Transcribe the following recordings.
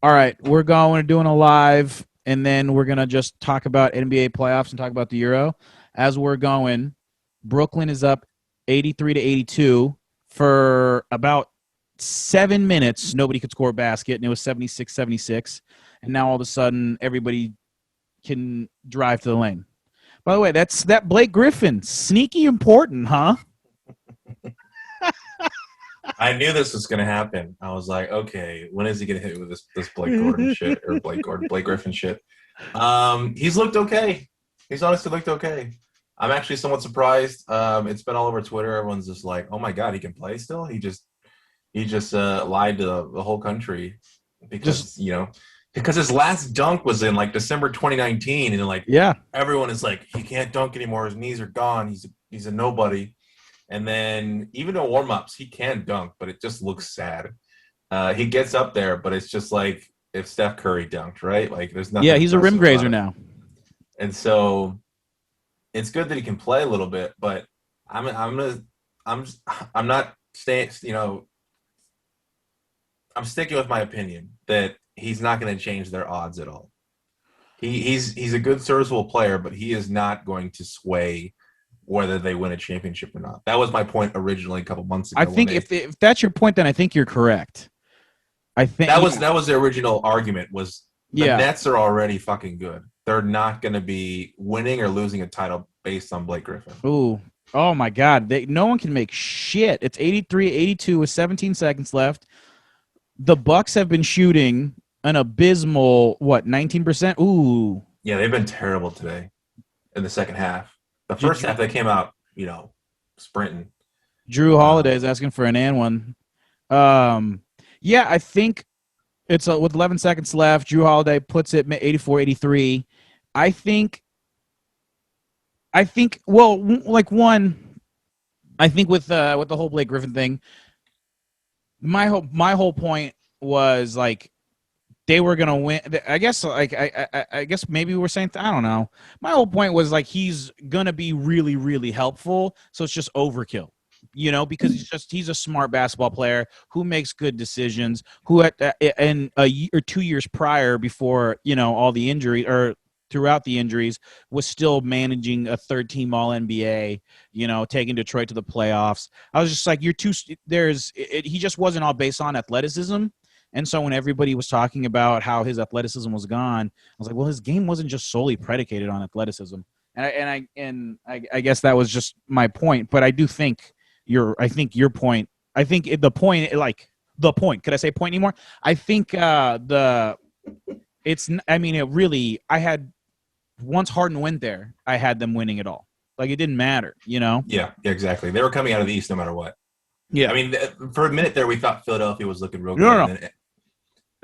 All right, we're doing a live, and then we're gonna just talk about NBA playoffs and talk about the Euro. As we're going, Brooklyn is up 83-82 for about 7 minutes. Nobody could score a basket, and it was 76-76. And now all of a sudden, everybody can drive to the lane. By the way, that Blake Griffin, sneaky important, huh? I knew this was gonna happen. I was like, okay, when is he gonna hit with this Blake Gordon shit or Blake Griffin shit? He's looked okay. He's honestly looked okay. I'm actually somewhat surprised. It's been all over Twitter. Everyone's just like, oh my god, he can play still. He just lied to the whole country because because his last dunk was in like December 2019, and like everyone is like, he can't dunk anymore. His knees are gone. He's a nobody. And then even in warm-ups, he can dunk, but it just looks sad. He gets up there, but it's just like if Steph Curry dunked, right? Like there's nothing. Yeah, he's a rim grazer now. And so it's good that he can play a little bit, but I'm not staying. I'm sticking with my opinion that he's not going to change their odds at all. He's a good serviceable player, but he is not going to sway whether they win a championship or not. That was my point originally a couple months ago. I think if that's your point, then I think you're correct. I think that was the original argument. Was the Nets are already fucking good. They're not going to be winning or losing a title based on Blake Griffin. Ooh. Oh my God. No one can make shit. It's 83-82 with 17 seconds left. The Bucks have been shooting an abysmal 19%. Ooh. Yeah, they've been terrible today in the second half. The first half they came out, sprinting. Drew Holiday is asking for an and one. Yeah, I think it's with 11 seconds left. Drew Holiday puts it 84-83. I think with the whole Blake Griffin thing, my whole point was like they were gonna win. I guess I guess maybe we're saying I don't know. My whole point was like he's gonna be really really helpful. So it's just overkill, because he's a smart basketball player who makes good decisions. Who in a year or 2 years prior, before all the injury or throughout the injuries, was still managing a third-team All-NBA, taking Detroit to the playoffs. I was just like, he just wasn't all based on athleticism. And so when everybody was talking about how his athleticism was gone, I was like, well, his game wasn't just solely predicated on athleticism. And I guess that was just my point. But I do think your point. I think the point. Could I say point anymore? I think I had once Harden went there, I had them winning it all. Like it didn't matter, Yeah, exactly. They were coming out of the East no matter what. Yeah. I mean, for a minute there, we thought Philadelphia was looking real good. No.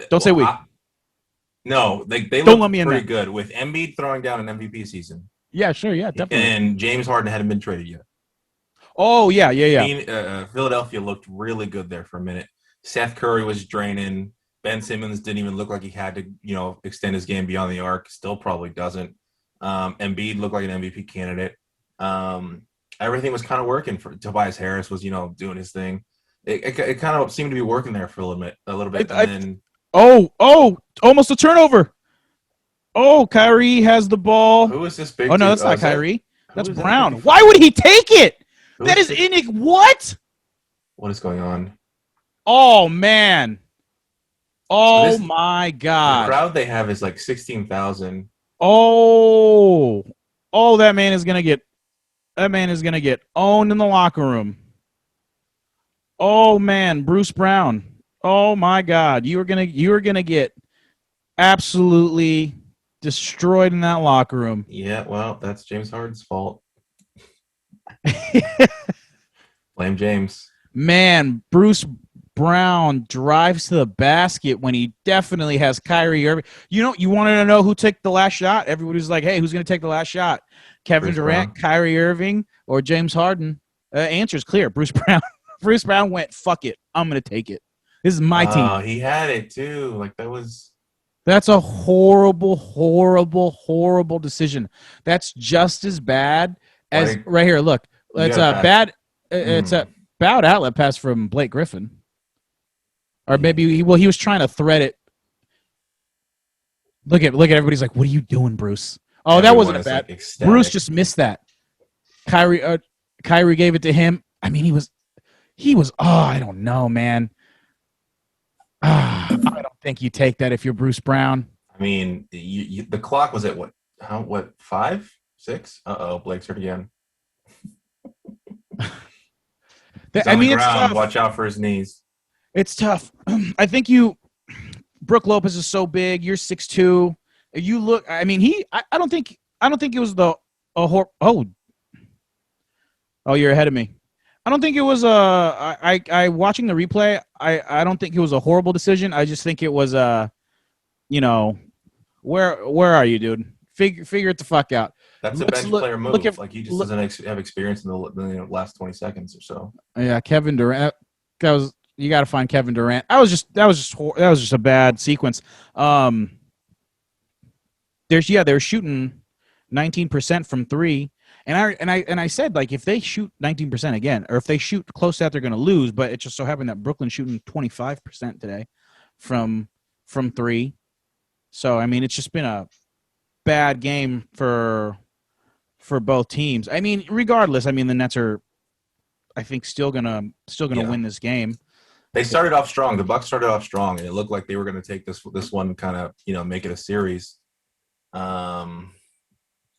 Don't say we. No, they don't let me pretty good with Embiid throwing down an MVP season. Yeah, sure, yeah, definitely. And James Harden hadn't been traded yet. Oh yeah. Philadelphia looked really good there for a minute. Seth Curry was draining. Ben Simmons didn't even look like he had to, extend his game beyond the arc. Still probably doesn't. Embiid looked like an MVP candidate. Everything was kind of working for Tobias Harris was, doing his thing. It kind of seemed to be working there for a little bit. Almost a turnover. Oh, Kyrie has the ball. Who is this big? Oh, no, that's not Kyrie. That's Brown. Why would he take it? That is what? What is going on? Oh, man. Oh, my God. The crowd they have is like 16,000. Oh, that man is going to get owned in the locker room. Oh, man, Bruce Brown. Oh, my God. You are going to get absolutely destroyed in that locker room. Yeah, well, that's James Harden's fault. Blame James. Man, Bruce Brown drives to the basket when he definitely has Kyrie Irving. You wanted to know who took the last shot? Everybody's like, hey, who's going to take the last shot? Kevin Durant, Kyrie Irving, or James Harden? Answer's clear. Bruce Brown. Bruce Brown went, fuck it. I'm going to take it. This is my team. He had it, too. Like, That's a horrible, horrible, horrible decision. That's just as bad as right here. Look, it's a bad. It's a bad outlet pass from Blake Griffin, or maybe he was trying to thread it. Look at everybody's like, what are you doing, Bruce? Oh, that Everyone wasn't a is bad. like ecstatic. Bruce just missed that. Kyrie gave it to him. I mean, he was. Oh, I don't know, man. I don't think you take that if you're Bruce Brown. I mean, the clock was at what? How? What? 5, 6? Blake's hurt again. He's I on the mean, it's ground. tough. Watch out for his knees. It's tough. I think Brooke Lopez is so big. You're 6'2". You look. I mean, I don't think it was you're ahead of me. I don't think it was I watching the replay. I don't think it was a horrible decision. I just think it was where are you, dude? Figure it the fuck out. That's a bench player move. Like he just doesn't have experience in the last 20 seconds or so. Yeah, Kevin Durant. You got to find Kevin Durant. That was just a bad sequence. They're shooting 19% from three, and I said, like, if they shoot 19% again, or if they shoot close to that, they're going to lose. But it just so happened that Brooklyn's shooting 25% today from three. So I mean, it's just been a bad game for both teams. I mean, regardless, I mean the Nets are, I think, still gonna win this game. They started off strong. The Bucks started off strong, and it looked like they were going to take this one, kind of, make it a series. And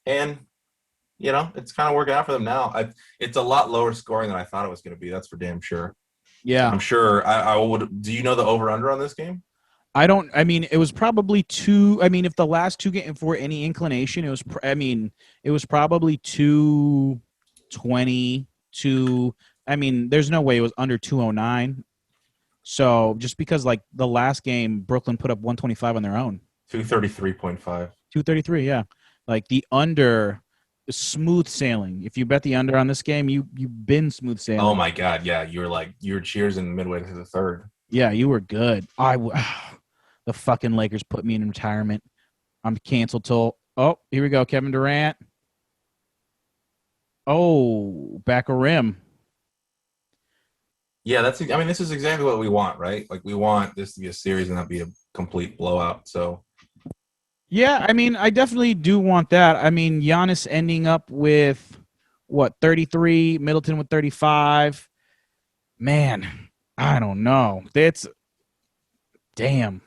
it's kind of working out for them now. It's a lot lower scoring than I thought it was going to be. That's for damn sure. Yeah, I'm sure. I would. Do you know the over under on this game? I don't. I mean, it was probably two. I mean, if the last two games for any inclination, it was. I mean, it was probably 220 to. I mean, there's no way it was under 209. So just because, like, the last game, Brooklyn put up 125 on their own. 233.5. 233, yeah. Like the under, smooth sailing. If you bet the under on this game, you've been smooth sailing. Oh my God, yeah. You were cheersing midway to the third. Yeah, you were good. The fucking Lakers put me in retirement. I'm canceled till. Oh, here we go, Kevin Durant. Oh, back a rim. Yeah, this is exactly what we want, right? Like, we want this to be a series and not be a complete blowout. So, yeah, I mean, I definitely do want that. I mean, Giannis ending up with 33, Middleton with 35. Man, I don't know. Damn.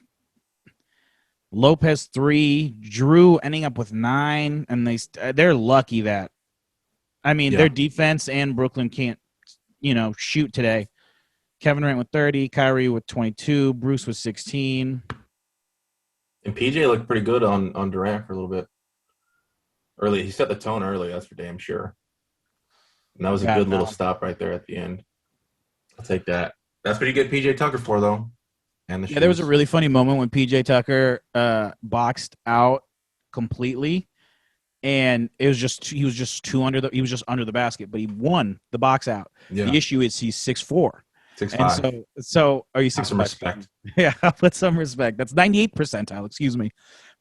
Lopez 3, Drew ending up with 9, and they're lucky that. I mean, their defense and Brooklyn can't, shoot today. Kevin Durant with 30, Kyrie with 22, Bruce with 16. And PJ looked pretty good on Durant for a little bit. Early, he set the tone early, that's for damn sure. And that was a good little stop right there at the end. I'll take that. That's what you get PJ Tucker for, though. And there was a really funny moment when PJ Tucker boxed out completely, and he was just under the basket, but he won the box out. Yeah. The issue is he's 6'4". 6'5". And so are you 6'5"? Some respect. Yeah, put some respect. That's 98th percentile, excuse me.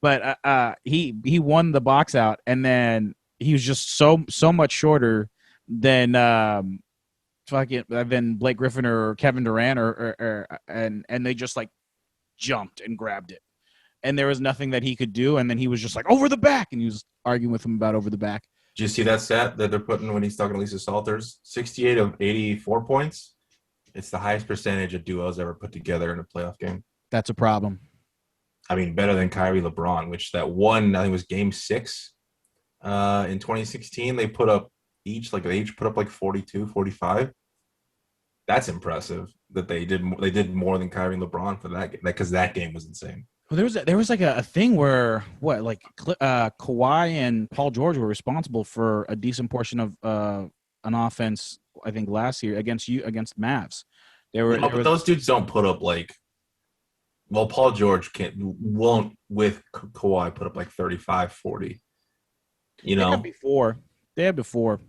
But he won the box out, and then he was just so much shorter than than Blake Griffin or Kevin Durant and they just, like, jumped and grabbed it. And there was nothing that he could do, and then he was just like, over the back, and he was arguing with him about over the back. Did you see that stat that they're putting when he's talking to Lisa Salters? 68 of 84 points. It's the highest percentage of duos ever put together in a playoff game. That's a problem. I mean, better than Kyrie LeBron, which that one, I think, was game 6 in 2016. They put up they each put up like 42, 45. That's impressive that they did more than Kyrie and LeBron for that game, because that game was insane. Well, there was like a thing where Kawhi and Paul George were responsible for a decent portion of an offense, I think, last year against Mavs. But those dudes don't put up Paul George won't with Kawhi put up like 35, 40. They had before.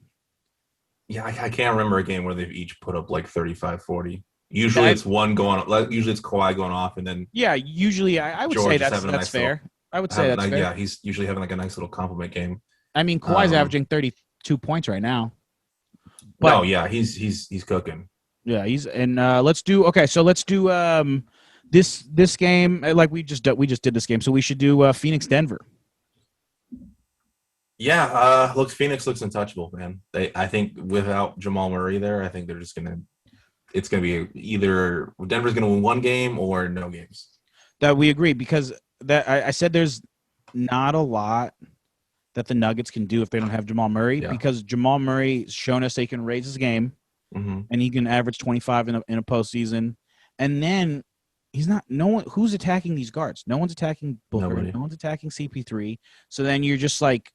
Yeah, I can't remember a game where they've each put up like 35, 40. Usually it's one going. Usually it's Kawhi going off, and then usually I would say that's fair. I would say that's fair. Yeah, he's usually having like a nice little compliment game. I mean, Kawhi's averaging 32 points right now. But, he's cooking. Yeah, let's do This game, like we just did this game, so we should do Phoenix Denver. Yeah, Phoenix looks untouchable, man. I think without Jamal Murray there, I think they're just it's gonna be either Denver's gonna win one game or no games. That we agree, because that I said there's not a lot that the Nuggets can do if they don't have Jamal Murray, because Jamal Murray's shown us they can raise his game, and he can average 25 in a postseason, and then he's not. No one who's attacking these guards. No one's attacking Booker. Nobody. No one's attacking CP3. So then you're just like,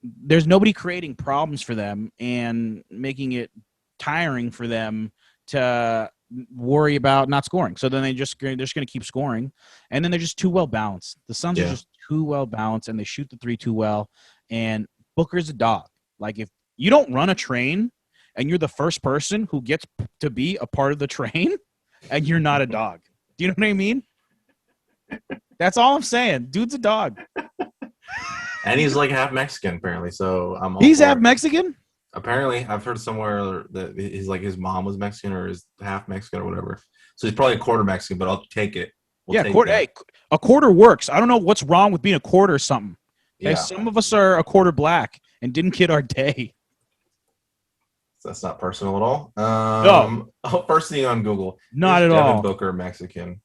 there's nobody creating problems for them and making it tiring for them to worry about not scoring. So then they're just going to keep scoring, and then they're just too well balanced. The Suns are just too well balanced, and they shoot the three too well. And Booker's a dog. Like, if you don't run a train and you're the first person who gets to be a part of the train, and you're not a dog. Do you know what I mean? That's all I'm saying. Dude's a dog. And he's like half Mexican, apparently. So he's half Mexican? Apparently, I've heard somewhere that his mom was Mexican or is half Mexican or whatever. So he's probably a quarter Mexican, but I'll take it. Hey, a quarter works. I don't know what's wrong with being a quarter or something. Yeah. Hey, some of us are a quarter black and didn't get our day. That's not personal at all. No. First thing on Google. Not at Devin all. Booker Mexican?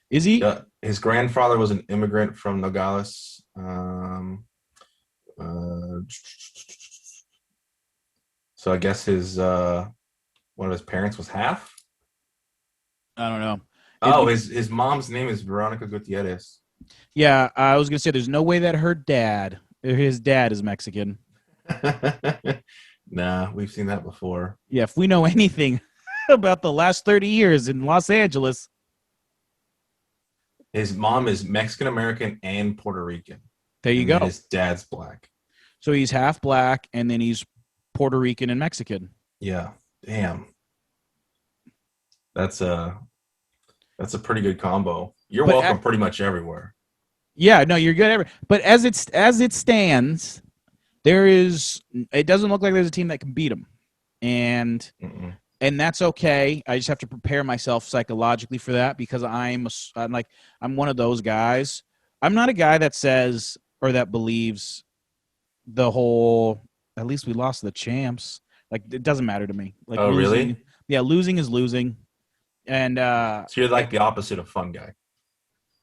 Is he? His grandfather was an immigrant from Nogales. So I guess one of his parents was half. I don't know. Oh, his mom's name is Veronica Gutierrez. Yeah, I was gonna say there's no way that his dad is Mexican. Nah, we've seen that before. Yeah, if we know anything about the last 30 years in Los Angeles. His mom is Mexican American and Puerto Rican. There you go. His dad's black. So he's half black, and then he's Puerto Rican and Mexican. Yeah. Damn. That's a pretty good combo. You're welcome pretty much everywhere. Yeah, no, you're good. But as it stands, it doesn't look like there's a team that can beat him, and that's okay. I just have to prepare myself psychologically for that, because I'm one of those guys. I'm not a guy that says or that believes the whole, at least we lost to the champs. Like, it doesn't matter to me. Like, oh, losing, really? Yeah, losing is losing. And so you're like the opposite of fun guy.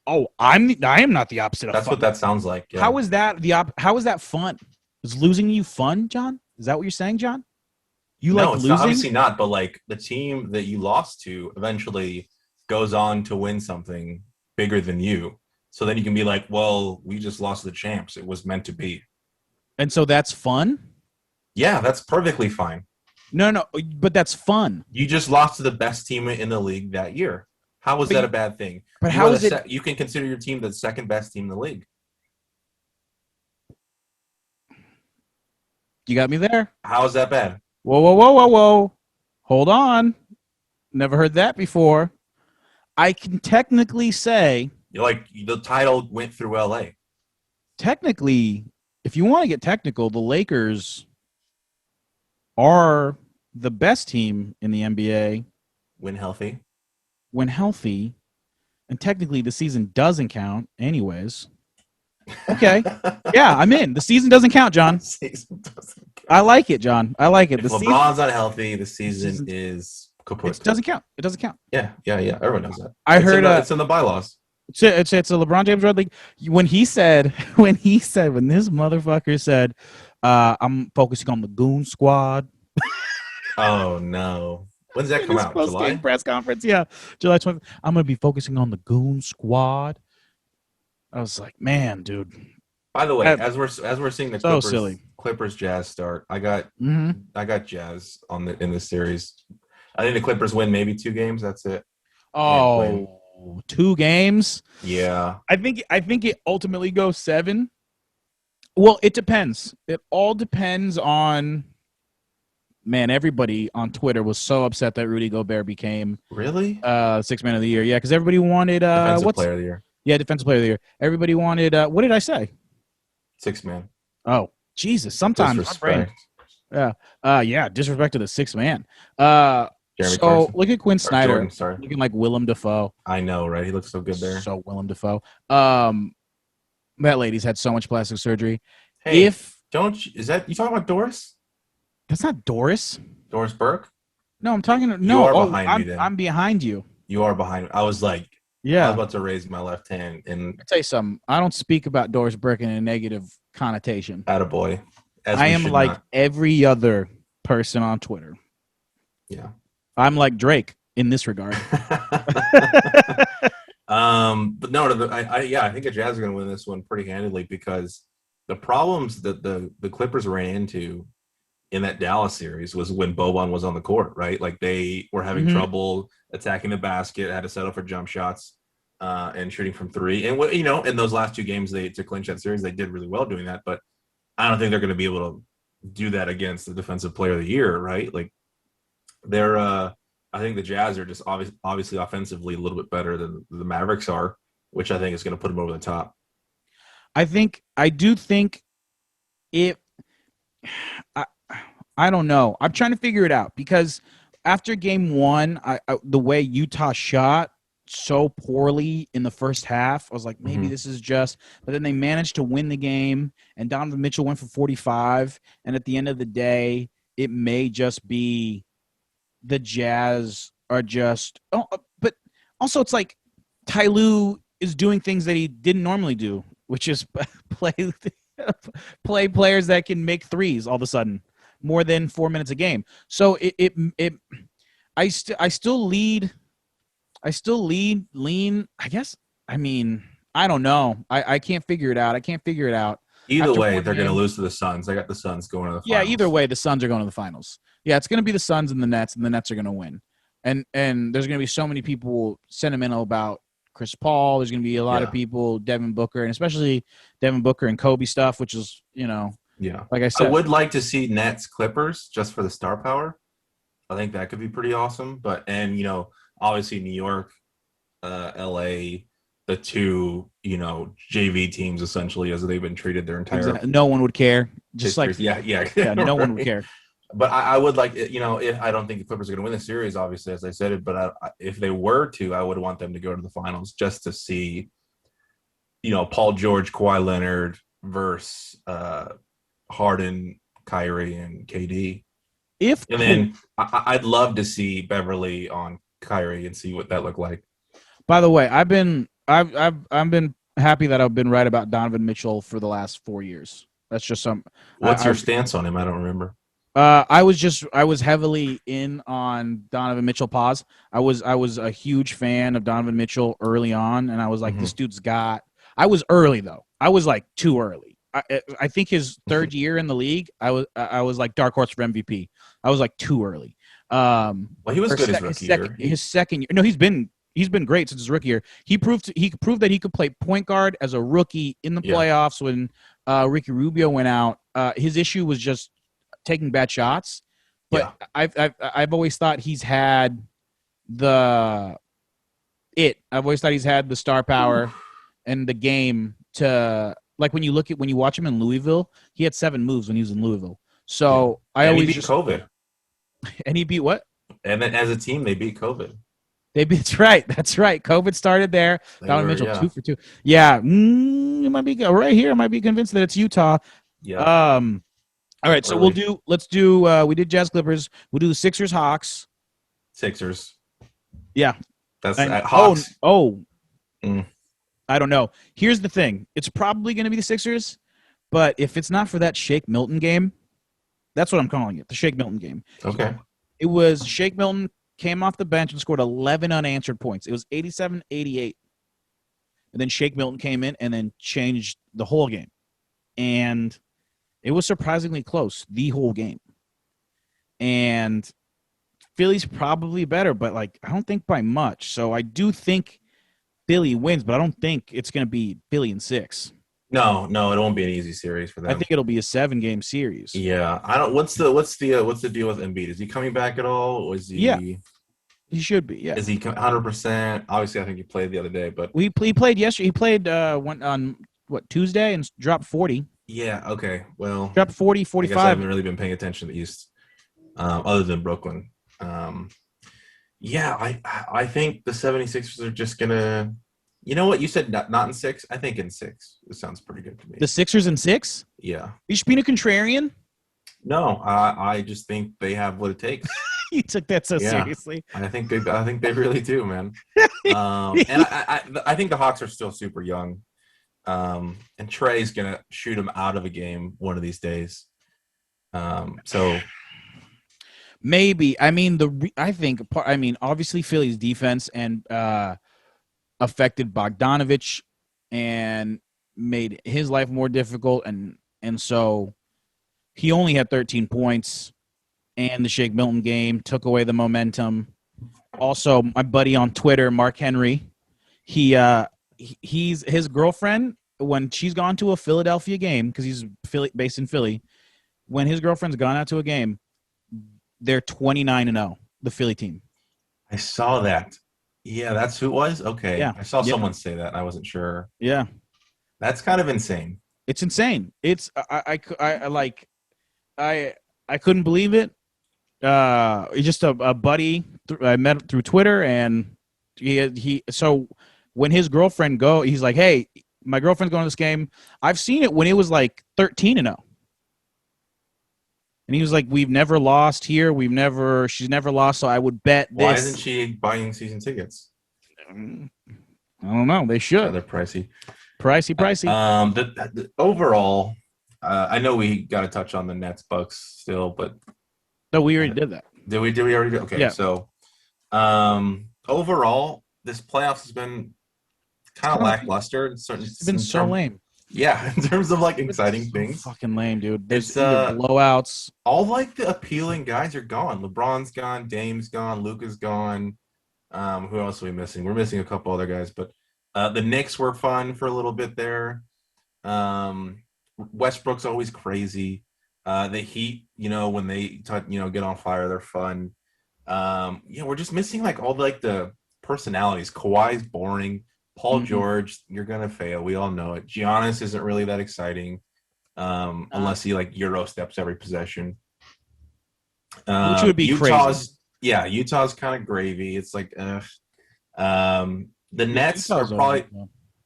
Oh, I am not the opposite of That's fun. what that sounds like. Yeah. How is that how is that fun? Is losing you fun, John? Is that what you're saying, John? No, like it's losing? not, obviously not, but like the team that you lost to eventually goes on to win something bigger than you. So then you can be like, well, we just lost to the champs. It was meant to be. And so that's fun? Yeah, that's perfectly fine. No, but that's fun. You just lost to the best team in the league that year. How was that a bad thing? But how is it? You can consider your team the second best team in the league. You got me there. How is that bad? Whoa. Hold on. Never heard that before. I can technically say. You're like, the title went through LA. Technically, if you want to get technical, the Lakers are the best team in the NBA when healthy. And technically the season doesn't count anyways. Okay. Yeah, I'm in. The season doesn't count, John. Season doesn't count. I like it, John. I like it. If LeBron's not healthy, the season is kaput. It doesn't count. It doesn't count. Yeah. Everyone knows that. It's in the bylaws. It's a LeBron James Red League. When this motherfucker said, I'm focusing on the Goon Squad. Oh no. When's that come out? July? Press conference, yeah. July 20th. I'm going to be focusing on the Goon Squad. I was like, man, dude. By the way, as we're seeing the Clippers Jazz start, I got Jazz in this series. I think the Clippers win maybe 2 games. That's it. Oh, 2 games? Yeah. I think it ultimately goes 7. Well, it depends. It all depends on. Man, everybody on Twitter was so upset that Rudy Gobert became really 6th man of the year. Yeah, because everybody wanted defensive player of the year. Yeah, defensive player of the year. Everybody wanted what did I say? 6th man. Oh, Jesus! Sometimes disrespect. Yeah, disrespect to the 6th man. Jeremy So Clarkson. look at Quinn Or Snyder Jordan, sorry. looking like Willem Dafoe. I know, right? He looks so good there. So Willem Dafoe. That lady's had so much plastic surgery. Hey, If is that you talking about Doris? that's not Doris. Doris Burke? No, I'm talking. You No, are behind me then. I'm behind you. You are behind me. I was like, I Yeah. was about to raise my left hand and I'll tell you something. I don't speak about Doris Burke in a negative connotation. attaboy. I am like every other person on Twitter. Yeah. I'm like Drake in this regard. But no, I think the Jazz are going to win this one pretty handily because the problems that the Clippers ran into in that Dallas series was when Boban was on the court, right? Like they were having trouble attacking the basket, had to settle for jump shots and shooting from three. And in those last two games to clinch that series, they did really well doing that. But I don't think they're going to be able to do that against the Defensive Player of the Year, right? Like I think the Jazz are just obviously offensively a little bit better than the Mavericks are, which I think is going to put them over the top. I do think it. I don't know. I'm trying to figure it out because after game one, the way Utah shot so poorly in the first half, I was like, maybe this is just. But then they managed to win the game, and Donovan Mitchell went for 45. And at the end of the day, it may just be the Jazz are just. Oh, but also it's like Ty Lue is doing things that he didn't normally do, which is play players that can make threes all of a sudden more than 4 minutes a game. So I still lean. I guess. I mean, I don't know. I can't figure it out. Either After way, one they're going to game- lose to the Suns. I got the Suns going to the Yeah, finals. either way, the Suns are going to the finals. Yeah, it's going to be the Suns and the Nets are going to win. And there's going to be so many people sentimental about Chris Paul. There's going to be a lot of people, Devin Booker, and especially Devin Booker and Kobe stuff, which is, Yeah. like I said. I would like to see Nets Clippers just for the star power. I think that could be pretty awesome. Obviously New York, LA, the two, JV teams essentially as they've been treated their entire No one would care. Just histories. like yeah, no one would right. care. But I would like, if I don't think the Clippers are going to win the series, obviously, as I said it. But if they were to, I would want them to go to the finals just to see, Paul George, Kawhi Leonard versus Harden, Kyrie, and KD. And then I'd love to see Beverly on Kyrie and see what that looked like. By the way, I've been happy that I've been right about Donovan Mitchell for the last 4 years. That's just some. What's your stance on him? I don't remember. I was heavily in on Donovan Mitchell. Pause. I was a huge fan of Donovan Mitchell early on, and I was like, this dude's got. I was early though. I was like too early. I think his third year in the league, I was like dark horse for MVP. I was like too early. Well, he was good his rookie year. His second year. No, he's been great since his rookie year. He proved that he could play point guard as a rookie in the playoffs when Ricky Rubio went out. His issue was just taking bad shots. But I've always thought he's had the star power and the game to, like, when you watch him in Louisville, he had 7 moves when he was in Louisville. So he beat COVID. And he beat what? And then as a team, they beat COVID. That's right. COVID started there. Donovan Mitchell 2 for 2. Yeah, it might be right here. I might be convinced that it's Utah. Yeah. All right, so let's do. We did Jazz Clippers. We'll do the Sixers Hawks. Sixers. Yeah. That's Hawks. I don't know. Here's the thing. It's probably going to be the Sixers, but if it's not for that Shake Milton game, that's what I'm calling it, the Shake Milton game. Okay. It was Shake Milton came off the bench and scored 11 unanswered points. It was 87-88. And then Shake Milton came in and then changed the whole game. And it was surprisingly close the whole game. And Philly's probably better, but I don't think by much. So I do think Philly wins, but I don't think it's going to be Philly in 6. No, it won't be an easy series for them. I think it'll be a 7-game series. Yeah, I don't. What's the deal with Embiid? Is he coming back at all? Or is he? Yeah, he should be. Yeah. Is he 100%? Obviously, I think he played the other day, but he played yesterday. He played on Tuesday and dropped 40. Yeah. Okay. Well, dropped 40, 45. I guess I haven't really been paying attention to the East, other than Brooklyn. Yeah, I think the 76ers are just gonna. You know what? You said not in six. I think in six. It sounds pretty good to The me. Sixers in six? Yeah. You should be a contrarian. No, I just think they have what it takes. You took that so Yeah, seriously. I think they really do, man. And I think the Hawks are still super young. And Trey's gonna shoot him out of a game one of these days. So Maybe. I mean, I think. I mean, obviously Philly's defense and affected Bogdanovich and made his life more difficult, and so he only had 13 points, and the Shake Milton game took away the momentum. Also, my buddy on Twitter, Mark Henry, he's his girlfriend when she's gone to a Philadelphia game because he's based in Philly. When his girlfriend's gone out to a game, they're 29-0, the Philly team. I saw that. Yeah, that's who it was. Okay, Yeah, I saw yeah, someone say that. I wasn't sure. yeah. That's kind of insane. It's insane. It's I like I couldn't believe it. Just a buddy I met through Twitter, and he so when his girlfriend he's like, hey, my girlfriend's going to this game. I've seen it when it was like 13-0. And he was like, we've never lost here. She's never lost. So I would bet Why this. isn't she buying season tickets? I don't know. They Yeah, should. they're pricey. Pricey. Overall, I know we got to touch on the Nets Bucks still, but No, we already did that. did we already do? Okay, Yeah. so overall, this playoffs has been kind of lackluster. It's been so lame. Yeah, in terms of like exciting things. Fucking lame, dude. There's It's either blowouts. all like the appealing guys are gone. LeBron's gone, Dame's gone, Luka's gone. Who else are we missing? We're missing a couple other guys, but the Knicks were fun for a little bit there. Westbrook's always crazy. The Heat, when they get on fire, they're fun. We're just missing like all like the personalities. Kawhi's boring. Paul George, you're gonna fail. We all know it. Giannis isn't really that exciting, unless he like Euro steps every possession. Which would be crazy. Yeah, Utah's kind of gravy. It's like, the Nets are probably,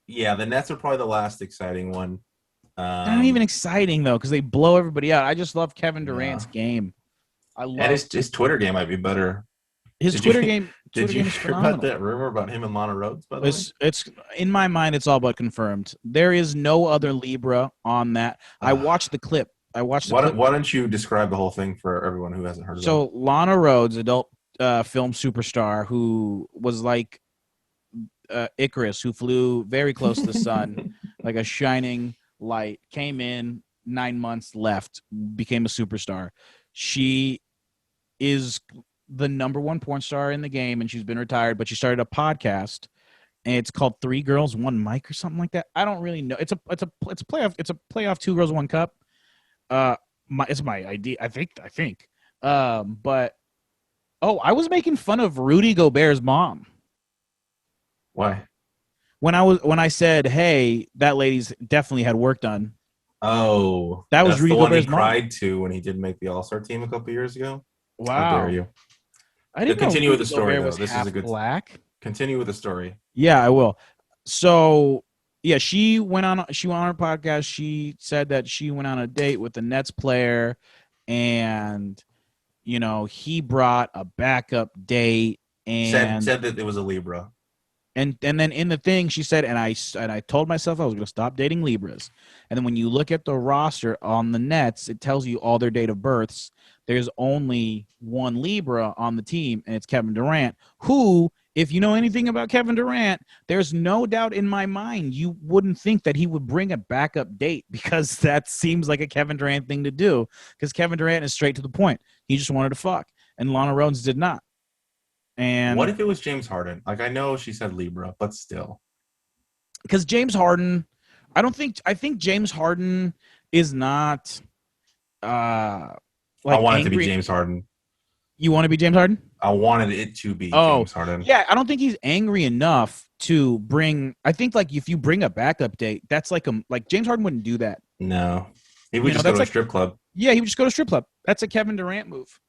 the Nets are probably the last exciting one. They're not even exciting though, because they blow everybody out. I just love Kevin Durant's game. I love his Twitter game might be better. His Twitter game. Did you hear about that rumor about him and Lana Rhodes? By the way, it's in my mind. It's all but confirmed. There is no other Libra on that. I watched the clip. Why don't you describe the whole thing for everyone who hasn't heard of it? So Lana Rhodes, adult film superstar, who was like Icarus, who flew very close to the sun, like a shining light, came in 9 months, left, became a superstar. She is the number one porn star in the game, and she's been retired, but she started a podcast, and it's called Three Girls One Mic or something like that. I don't really know. It's a playoff Two Girls One Cup. It's my idea. I think. But I was making fun of Rudy Gobert's mom. Why? When I said, hey, that lady's definitely had work done. Oh, that was Rudy Gobert's mom. Cried to when he didn't make the All-Star team a couple years ago. Wow. How dare you? I didn't continue know with the story though. This is a good black. Continue with the story. Yeah, I will. So yeah, she went on her podcast. She said that she went on a date with the Nets player, and he brought a backup date and said that it was a Libra. And then in the thing she said, and I told myself I was going to stop dating Libras. And then when you look at the roster on the Nets, it tells you all their date of births. There's only one Libra on the team, and it's Kevin Durant, who, if you know anything about Kevin Durant, there's no doubt in my mind you wouldn't think that he would bring a backup date, because that seems like a Kevin Durant thing to do, because Kevin Durant is straight to the point. He just wanted to fuck, and Lana Rhodes did not. And what if it was James Harden? Like, I know she said Libra, but still. Because James Harden, I think James Harden is not I want it to be James Harden. You want to be James Harden? I wanted it to be James Harden. Yeah, I don't think he's angry enough to bring. I think like if you bring a backup date, that's like James Harden wouldn't do that. No, he would just go to a strip club. Yeah, he would just go to a strip club. That's a Kevin Durant move.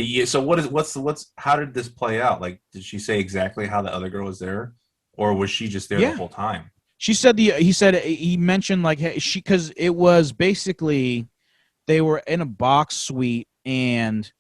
Yeah, so what's how did this play out? Like, did she say exactly how the other girl was there, or was she just there the Yeah. whole time? She said he mentioned like hey, because it was basically they were in a box suite and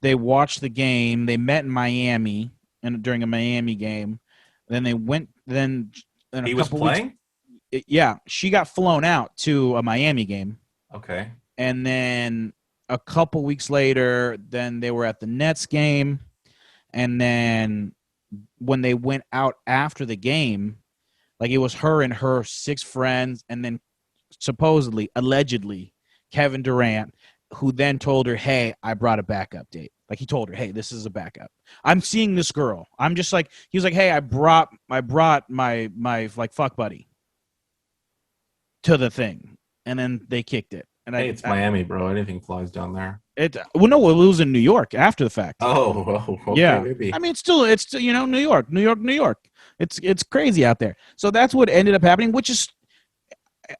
they watched the game. They met in Miami and during a Miami game. Then they went. Then a He was couple weeks. playing. Yeah, she got flown out to a Miami game, Okay. and then a couple weeks later, then they were at the Nets game, and then when they went out after the game, like it was her and her 6 friends, and then supposedly, allegedly, Kevin Durant, who then told her, "Hey, I brought a backup date." Like he told her, "Hey, this is a backup. I'm seeing this girl." I'm just like he was like, "Hey, I brought my like fuck buddy to the thing," and then they kicked it. And Hey, it's Miami, bro. Anything flies down there. well, no, it was in New York after the fact. Oh, okay, Yeah, maybe. I mean, it's still, New York, New York, New York. It's crazy out there. So that's what ended up happening, which is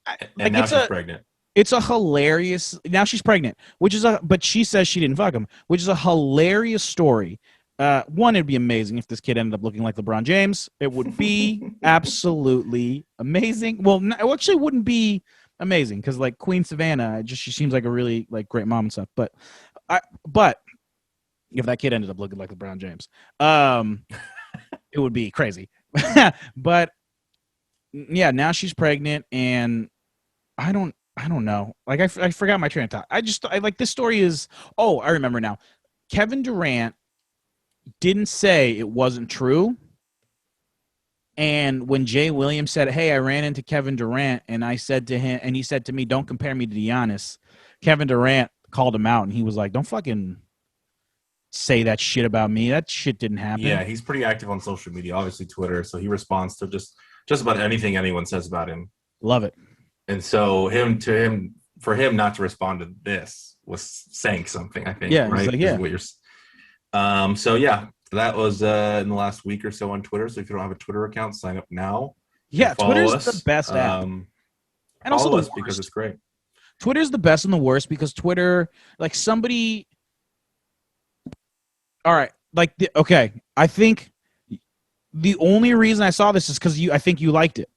And like now she's pregnant. it's a hilarious. Now she's pregnant, but she says she didn't fuck him, which is a hilarious story. One, it'd be amazing if this kid ended up looking like LeBron James. It would be absolutely amazing. Well, it actually wouldn't be amazing because like Queen Savannah, she seems like a really like great mom and stuff. But if that kid ended up looking like LeBron James, it would be crazy. But yeah, now she's pregnant, and I don't know. Like I forgot my train of thought. I like this story is. Oh, I remember now. Kevin Durant didn't say it wasn't true. And when Jay Williams said, "Hey, I ran into Kevin Durant," and I said to him, and he said to me, "Don't compare me to Giannis," Kevin Durant called him out, and he was like, "Don't fucking say that shit about me. That shit didn't happen." Yeah, he's pretty active on social media, obviously Twitter, so he responds to just about anything anyone says about him. Love it. And so for him not to respond to this was saying something, I think, Yeah, right? like, yeah. Is what you're so yeah, that was in the last week or so on Twitter. So if you don't have a Twitter account, sign up now. Yeah, Follow Twitter's us. the best app. And also Follow the us worst. because it's great. Twitter's the best and the worst because Twitter, like somebody. All right, like okay, I think the only reason I saw this is because I think you liked it,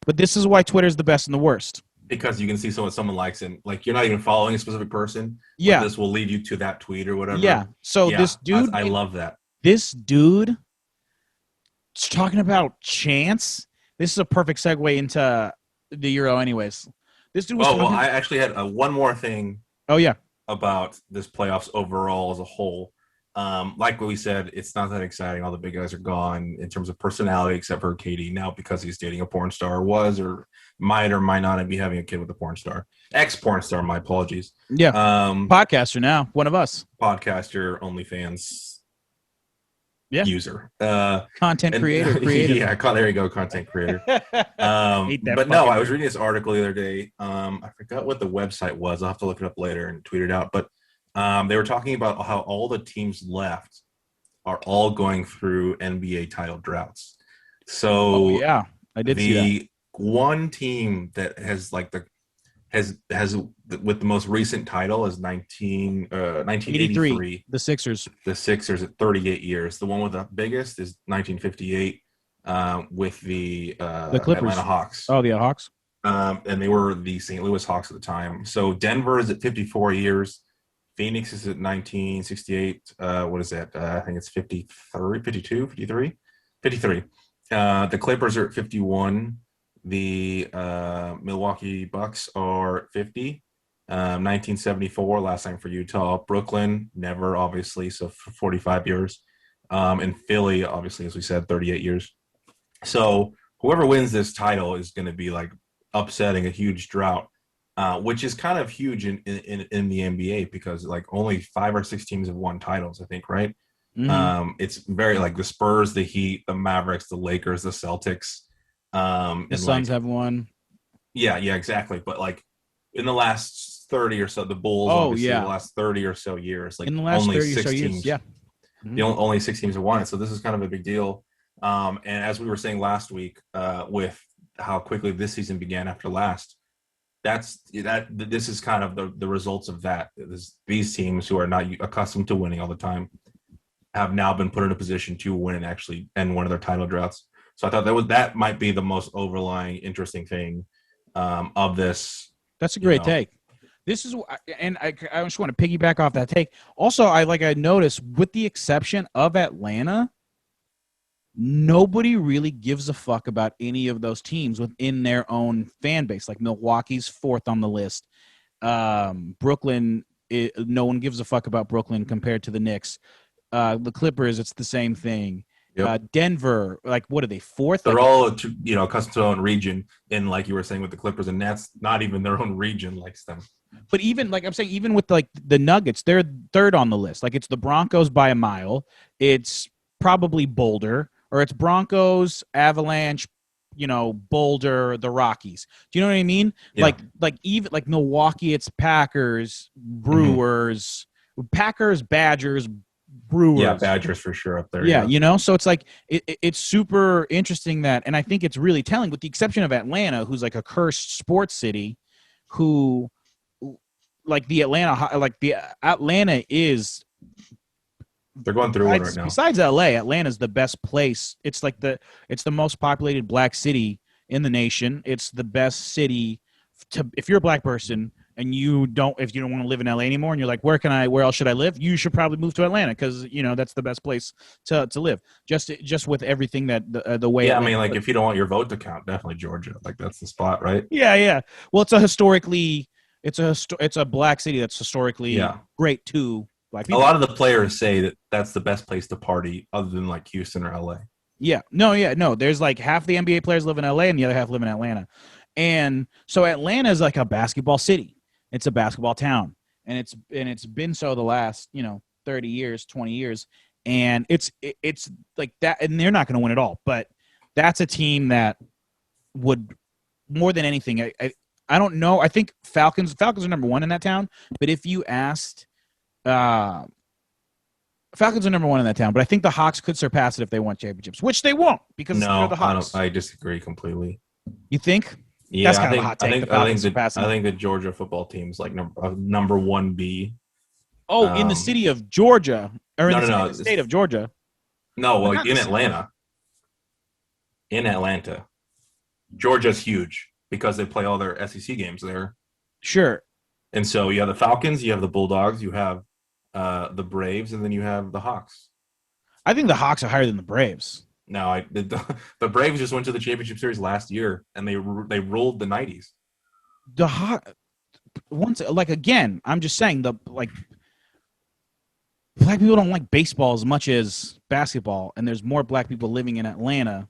but this is why Twitter's the best and the worst. Because you can see someone likes and like you're not even following a specific person. Yeah, this will lead you to that tweet or whatever. Yeah. So yeah, this dude, I love that. This dude, talking about chance. This is a perfect segue into the Euro, anyways. This dude was. I actually had one more thing. Oh yeah. About this playoffs overall as a whole. Like what we said, it's not that exciting. All the big guys are gone in terms of personality, except for KD now because he's dating a porn star, was or might not be having a kid with a porn star. Ex-porn star, my apologies. Yeah. Podcaster now, one of us. Podcaster, OnlyFans user. Content creator. Yeah, there you go, content creator. But no, I was reading this article the other day. I forgot what the website was. I'll have to look it up later and tweet it out. But they were talking about how all the teams left are all going through NBA title droughts. So yeah, I did see that. One team that has like has with the most recent title is 1983. The Sixers. The Sixers at 38 years. The one with the biggest is 1958 with the Clippers. Atlanta Hawks. Oh, the Hawks. And they were the St. Louis Hawks at the time. So Denver is at 54 years. Phoenix is at 1968. What is that? I think it's 53, 52, 53? 53. The Clippers are at 51. The Milwaukee Bucks are at 50. 1974, last time for Utah. Brooklyn, never, obviously, so for 45 years. And Philly, obviously, as we said, 38 years. So whoever wins this title is going to be like upsetting a huge drought. Which is kind of huge in the NBA because like only 5 or 6 teams have won titles, I think, right? Mm-hmm. It's very like the Spurs, the Heat, the Mavericks, the Lakers, the Celtics. The Suns have won. Yeah, exactly. But like in the last 30 or so, the Bulls, the last 30 or so years, like in the last only 30 6 or so teams, years, only 6 teams have won it. So this is kind of a big deal. And as we were saying last week, with how quickly this season began after last. This is kind of the results of that. These teams who are not accustomed to winning all the time have now been put in a position to win and actually end one of their title droughts. So I thought that might be the most overlying interesting thing of this. That's a great take. This is, and I just want to piggyback off that take. Also, I noticed, with the exception of Atlanta, nobody really gives a fuck about any of those teams within their own fan base. Like Milwaukee's fourth on the list. Brooklyn, no one gives a fuck about Brooklyn compared to the Knicks. The Clippers, it's the same thing. Yep. Denver, like, what are they, fourth? They're all, accustomed to their own region, and like you were saying with the Clippers, and that's not even their own region likes them. But even, like I'm saying, even with like the Nuggets, they're third on the list. Like, it's the Broncos by a mile. It's probably Boulder, or it's Broncos, Avalanche, Boulder, the Rockies. Do you know what I mean? Yeah. Like even like Milwaukee, it's Packers, Brewers, Packers, Badgers, Brewers. Yeah, Badgers for sure up there. Yeah. So it's like it's super interesting that, and I think it's really telling, with the exception of Atlanta, who's like a cursed sports city, who like the Atlanta is. They're going through it right now. Besides LA, Atlanta's the best place. It's like it's the most populated black city in the nation. It's the best city if you're a black person and if you don't want to live in LA anymore, and you're like, where else should I live? You should probably move to Atlanta, because that's the best place to live. Just with everything that the way. Yeah, I mean, like, if you don't want your vote to count, definitely Georgia. Like, that's the spot, right? Yeah. Well, it's a black city that's historically great too. A lot of the players say that that's the best place to party, other than like Houston or LA. Yeah. No. There's like half the NBA players live in LA and the other half live in Atlanta. And so Atlanta is like a basketball city. It's a basketball town. And it's been so the last, 30 years, 20 years. And it's like that, and they're not going to win it all, but that's a team that would, more than anything, I don't know. I think Falcons are number one in that town, but if you asked, Falcons are number one in that town, but I think the Hawks could surpass it if they won championships, which they won't, because they're the Hawks. I disagree completely. You think? Yeah, that's kind of a hot take. I think the Georgia football team's like number 1B. Oh, in the city of Georgia, or in the state of Georgia? No, like in Atlanta. In Atlanta, Georgia's huge because they play all their SEC games there. Sure. And so you have the Falcons, you have the Bulldogs, you have the Braves, and then you have the Hawks. I think the Hawks are higher than the Braves. No, the Braves just went to the championship series last year, and they ruled the 90s. Again, I'm just saying black people don't like baseball as much as basketball, and there's more black people living in Atlanta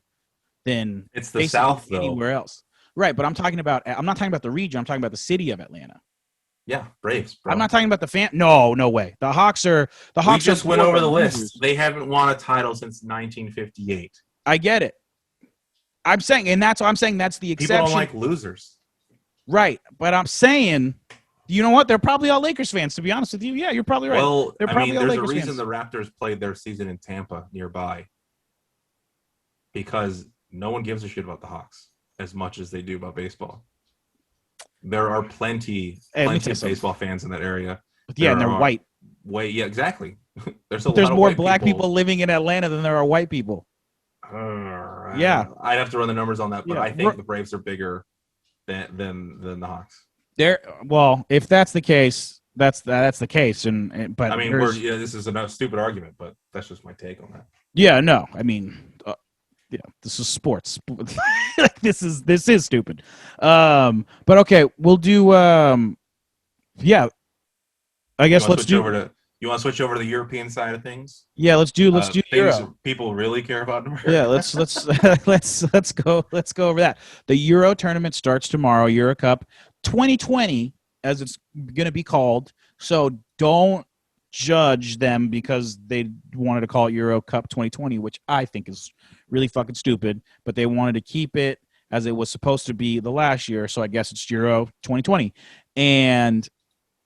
than it's the South though. Anywhere else. Right, but I'm not talking about the region. I'm talking about the city of Atlanta. Yeah, Braves. Bro. I'm not talking about the fan. No way. The Hawks just went over the list. They haven't won a title since 1958. I get it. I'm saying, and that's what I'm saying. That's the exception. People don't like losers. Right, but I'm saying, you know what? They're probably all Lakers fans. To be honest with you, yeah, you're probably right. Well, there's a reason the Raptors played their season in Tampa nearby, because no one gives a shit about the Hawks as much as they do about baseball. There are plenty of baseball fans in that area. Yeah, and they're white. Yeah, exactly. There's more black people living in Atlanta than there are white people. Yeah, I'd have to run the numbers on that, but I think the Braves are bigger than the Hawks. Well, if that's the case, that's the case. But I mean, this is a stupid argument, but that's just my take on that. Yeah, no, I mean. This is sports. this is stupid. But okay, we'll do. I guess let's do. You want to switch over to the European side of things? Yeah, let's do Euro. People really care about. Yeah, let's go over that. The Euro tournament starts tomorrow. Euro Cup 2020, as it's going to be called. So don't judge them because they wanted to call it Euro Cup 2020, which I think is really fucking stupid, but they wanted to keep it as it was supposed to be the last year, so I guess it's Euro 2020. And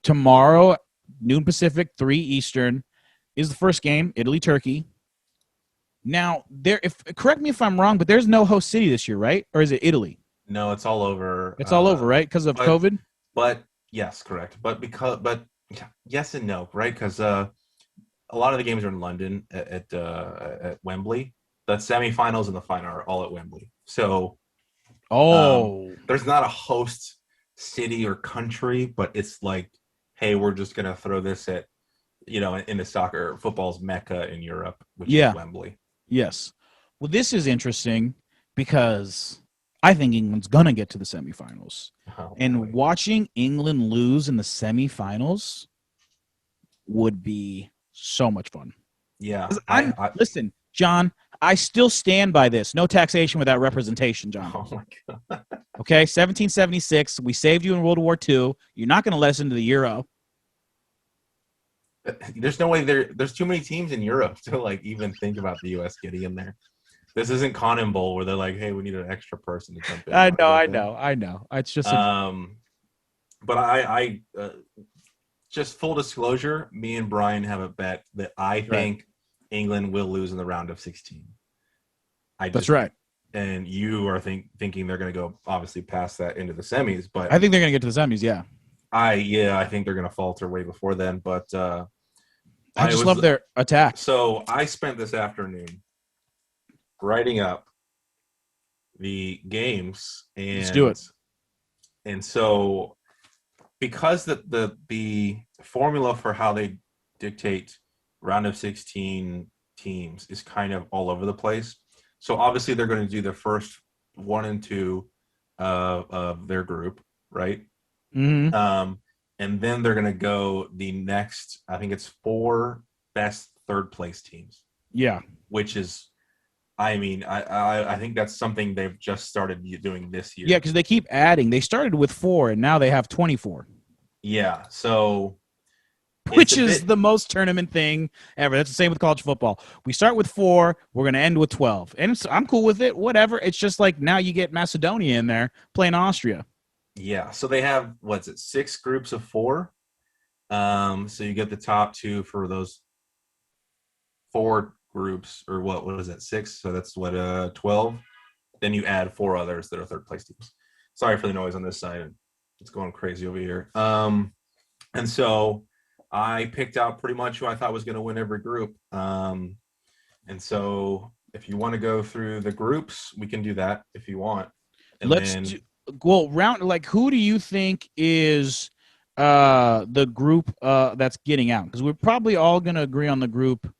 tomorrow, noon Pacific, 3 Eastern, is the first game, Italy-Turkey. Now, correct me if I'm wrong, but there's no host city this year, right? Or is it Italy? No, it's all over. It's all over, right? Because of but COVID. but yes, correct. But yes and no, right? Because a lot of the games are in London at Wembley. The semifinals and the final are all at Wembley. So Oh, there's not a host city or country, but it's like, hey, we're just gonna throw this at in the soccer football's mecca in Europe, which is yeah. Wembley. Yes. Well, this is interesting because I think England's gonna get to the semifinals, Oh, and boy. watching England lose in the semifinals would be so much fun. Yeah, 'Cause listen, John. I still stand by this. No taxation without representation, John. oh my god. Okay, 1776. We saved you in World War II. You're not going to let us into the Euro. There's no way there's too many teams in Europe to like even think about the US getting in there. This isn't Conan Bowl where they're like, hey, we need an extra person to jump in. I know. It's just But I just full disclosure, me and Brian have a bet that I think England will lose in the round of 16. That's right. And you are thinking they're going to go obviously past that into the semis, but I think they're going to get to the semis. Yeah. I think they're going to falter way before then. But I just love their attack. So I spent this afternoon writing up the games, and let's do it. And so, because the formula for how they dictate round of 16 teams is kind of all over the place. So obviously they're going to do the first 1 and 2 of their group, right? Mm-hmm. And then they're going to go the next, I think it's 4 best third place teams. Yeah. Which is, I mean, I think that's something they've just started doing this year. Yeah, because they keep adding. They started with 4, and now they have 24. Yeah, so... Which is the most tournament thing ever. That's the same with college football. We start with 4, we're going to end with 12. And I'm cool with it, whatever. It's just like now you get Macedonia in there playing Austria. Yeah, so they have, 6 groups of 4? So you get the top 2 for those 4 groups, or what is that, 6? So that's 12? Then you add 4 others that are third place teams. Sorry for the noise on this side. It's going crazy over here. And so I picked out pretty much who I thought was going to win every group. And so if you want to go through the groups, we can do that if you want. And who do you think is the group that's getting out? Because we're probably all going to agree on the group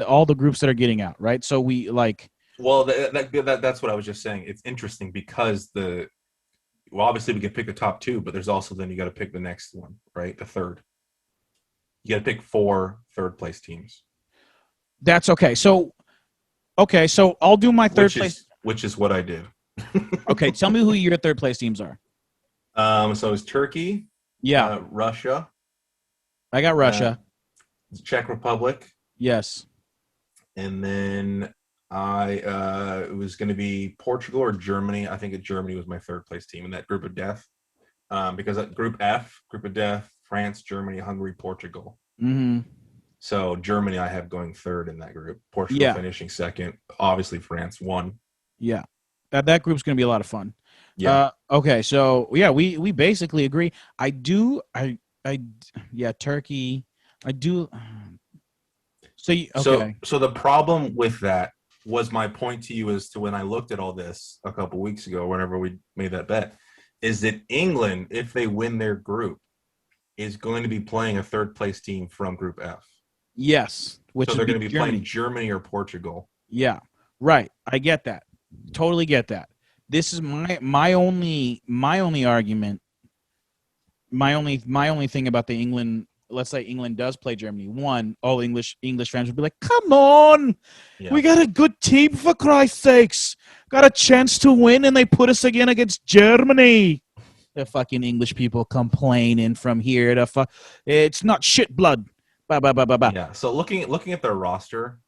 all the groups that are getting out, right? So we like. Well, that's what I was just saying. It's interesting because obviously we can pick the top 2, but there's also then you got to pick the next one, right? The third. You got to pick 4 third place teams. That's okay. So I'll do my third place, which is what I did. Okay, tell me who your third place teams are. So it's Turkey. Yeah. Russia. I got Russia. Czech Republic. Yes. And then it was going to be Portugal or Germany. I think Germany was my third place team in that group of death. Because that group F, group of death, France, Germany, Hungary, Portugal. Mm-hmm. So Germany I have going third in that group. Portugal finishing second. Obviously France won. Yeah. That group's going to be a lot of fun. Yeah. Okay. So yeah, we basically agree. Turkey. I do. So the problem with that was my point to you as to when I looked at all this a couple weeks ago, whenever we made that bet, is that England, if they win their group, is going to be playing a third place team from Group F. Yes, so they're going to be playing Germany or Portugal. Yeah, right. I get that. Totally get that. This is my only argument. My only thing about the England. Let's say England does play Germany. One, all English fans would be like, "Come on, we got a good team for Christ's sakes. Got a chance to win, and they put us again against Germany." The fucking English people complaining from here to it's not shit blood. Bah, bah, bah, bah, bah. Yeah. So looking at their roster,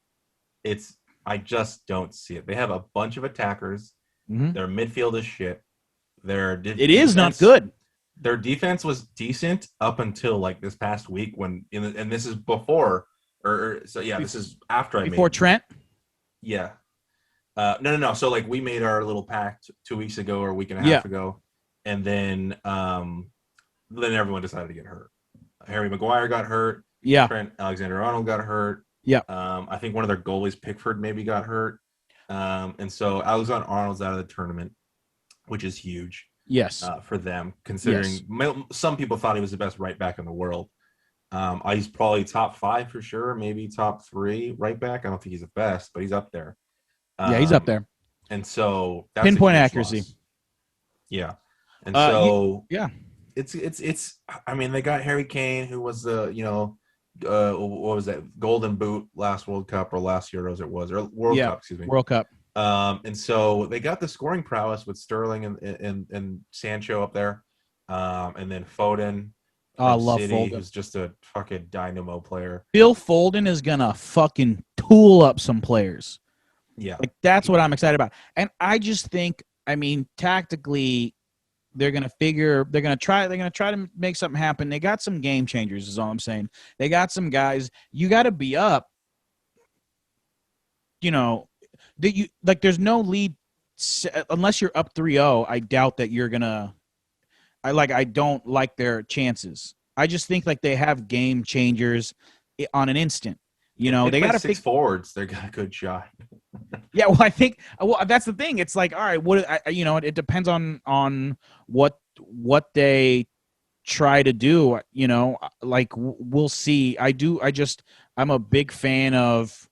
I just don't see it. They have a bunch of attackers. Mm-hmm. Their midfield is shit. It is not good. Their defense was decent up until like this past week and this is before this is after before Trent. Yeah. No. So like we made our little pact 2 weeks ago or a week and a Yeah. half ago, and then everyone decided to get hurt. Harry Maguire got hurt. Yeah. Trent Alexander-Arnold got hurt. Yeah. I think one of their goalies, Pickford, maybe got hurt. And so Alexander-Arnold's out of the tournament, which is huge Yes. for them, considering some people thought he was the best right back in the world. He's probably top 5 for sure, maybe top 3 right back. I don't think he's the best, but he's up there. Yeah, he's up there. And so that's Pinpoint accuracy. Loss. Yeah. And it's I mean, they got Harry Kane, who was the, what was that, Golden Boot last World Cup or last Euros it was, or World Cup, excuse me. World Cup. And so they got the scoring prowess with Sterling and Sancho up there. And then Foden. I love City, Foden. who's just a fucking dynamo player. Phil Foden is gonna fucking tool up some players. Yeah, like that's what I'm excited about. And I just think, I mean, tactically, they're gonna try to make something happen. They got some game changers, is all I'm saying. They got some guys. You got to be up. There's no lead unless you're up 3-0. I doubt that you're gonna. I don't like their chances. I just think like they have game changers on an instant. They got 6 forwards. They got a good shot. Yeah, well, I think that's the thing. It's like, all right, it depends on what they try to do. Like we'll see. I'm a big fan of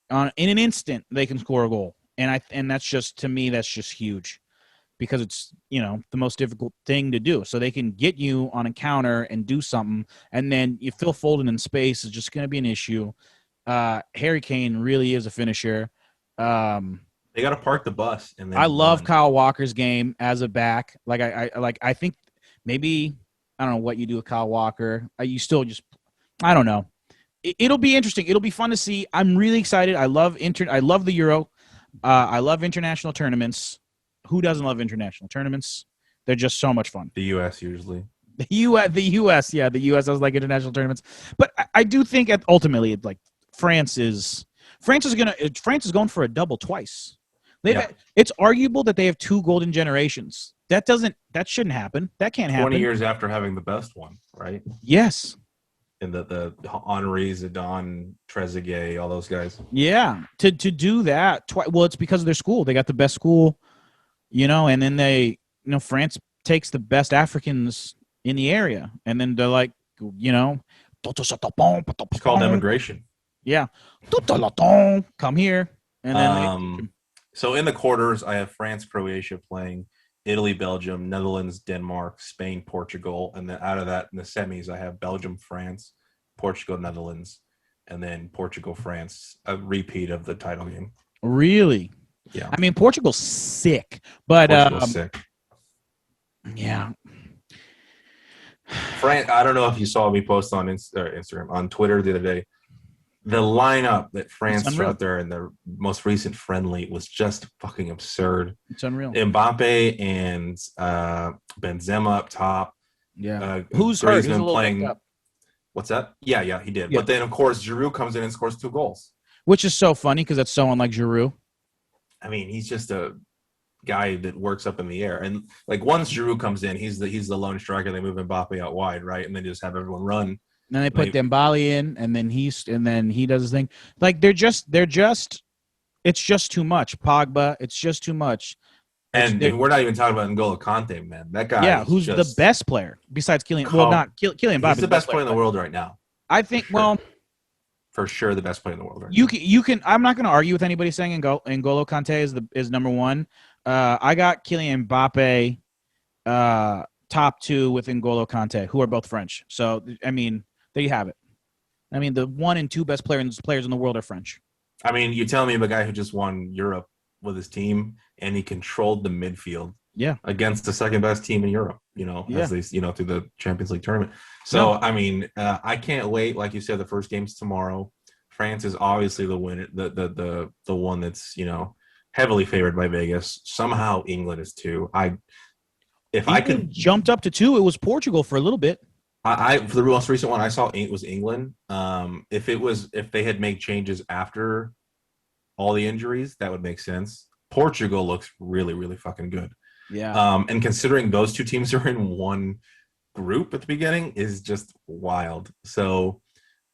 in an instant they can score a goal, and that's just, to me, that's just huge. Because it's, the most difficult thing to do. So they can get you on a counter and do something, and then you Phil Foden in space is just going to be an issue. Harry Kane really is a finisher. They got to park the bus. And then I love Kyle Walker's game as a back. I think maybe, I don't know what you do with Kyle Walker. You still just, I don't know. It'll be interesting. It'll be fun to see. I'm really excited. I love the Euro. I love international tournaments. Who doesn't love international tournaments? They're just so much fun. The U.S. usually. The U.S. Yeah, the U.S. does like international tournaments, but I do think ultimately, like France is going for a double twice. It's arguable that they have 2 golden generations. That shouldn't happen. That can't happen. 20 years after having the best one, right? Yes. And the Henri, Zidane, Trezeguet, all those guys. Yeah, to do that well, it's because of their school. They got the best school. And then France takes the best Africans in the area, and then they're like, it's called immigration. Yeah, come here, and then so in the quarters, I have France, Croatia playing, Italy, Belgium, Netherlands, Denmark, Spain, Portugal, and then out of that, in the semis, I have Belgium, France, Portugal, Netherlands, and then Portugal, France, a repeat of the title game. Really? Yeah, I mean, Portugal's sick, but sick. Yeah. France, I don't know if you saw me post on Instagram, on Twitter the other day. The lineup that France threw out there in their most recent friendly was just fucking absurd. It's unreal. Mbappe and Benzema up top. Yeah. Who's hurt? Who's playing? What's that? Yeah, he did. Yeah. But then, of course, Giroud comes in and scores 2 goals. Which is so funny because that's so unlike Giroud. I mean, he's just a guy that works up in the air, and like once Giroud comes in, he's the lone striker. They move Mbappe out wide, right, and then just have everyone run. And then they put Dembele in, and then he does his thing. Like they're just it's just too much. Pogba, it's just too much. And we're not even talking about N'Golo Kante, man. That guy, who's the best player besides Kylian? Well, not Kylian Mbappe. He's the best player in the world right now. I think. Well. For sure, the best player in the world. Right you can. I'm not going to argue with anybody saying N'Golo Kante is number 1. I got Kylian Mbappe top 2 with N'Golo Kante, who are both French. So I mean, there you have it. I mean, the 1 and 2 best players in the world are French. I mean, you're telling me of a guy who just won Europe with his team, and he controlled the midfield. Yeah. Against the second best team in Europe. As they through the Champions League tournament. So, I mean, I can't wait. Like you said, the first game's tomorrow. France is obviously the winner, the one that's, heavily favored by Vegas. Somehow England is 2. If I could jumped up to 2, it was Portugal for a little bit. For the most recent one I saw was England. If they had made changes after all the injuries, that would make sense. Portugal looks really, really fucking good. Yeah. And considering those two teams are in one group at the beginning is just wild. So